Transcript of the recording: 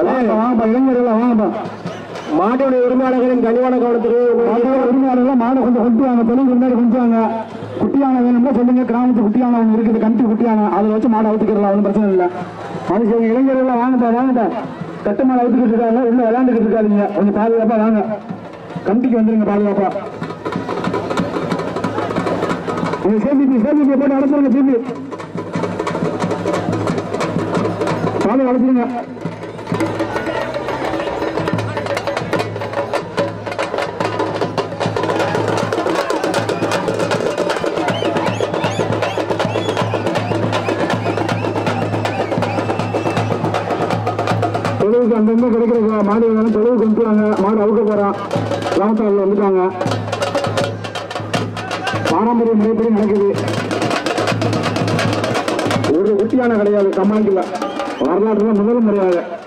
வாங்கப்பா, இளைஞர்கள் வாங்கப்பா. மாட்டுடைய உரிமையாளர்களின் கனிவான கவனத்துக்கு உரிமையாளர்கள் மாடை கொஞ்சம் கொண்டு வாங்க, தொழில் முன்னாடி கொண்டு வாங்க. குட்டியான வேணும்னா சொல்லுங்க, கிராமத்து குட்டியான ஒன்று இருக்குது, கமிட்டி குட்டியான, அதை வச்சு மாடை அவுத்துக்கிறலாம், ஒன்றும் பிரச்சனை இல்லை. அது சரி, இளைஞர்கள் வாங்கப்பா வாங்கப்பா. கட்டு மாடை அவுத்துக்கிட்டு இருக்காங்க, இன்னும் விளையாண்டுக்கிட்டு இருக்காதீங்க, கொஞ்சம் பாதுகாப்பா வாங்க. கமிட்டிக்கு வந்துருங்க பாதுகாப்பா. சேமிப்பு போட்டு அடைச்சிருங்க, திருப்பி பாதை அடைச்சிருங்க. தொழிலுக்கு அந்தந்த கிடைக்கிற மாடு வேணும், தொழிலுக்கு வந்துட்டாங்க, மாடு அவுக்க போறான், கிராமத்தாரில் வந்துட்டாங்க. பாரம்பரிய முறைப்படி நடக்குது. ஒரு குட்டியான கிடையாது, சமாளிக்கல. வரலாற்றுல முதல் முறையாக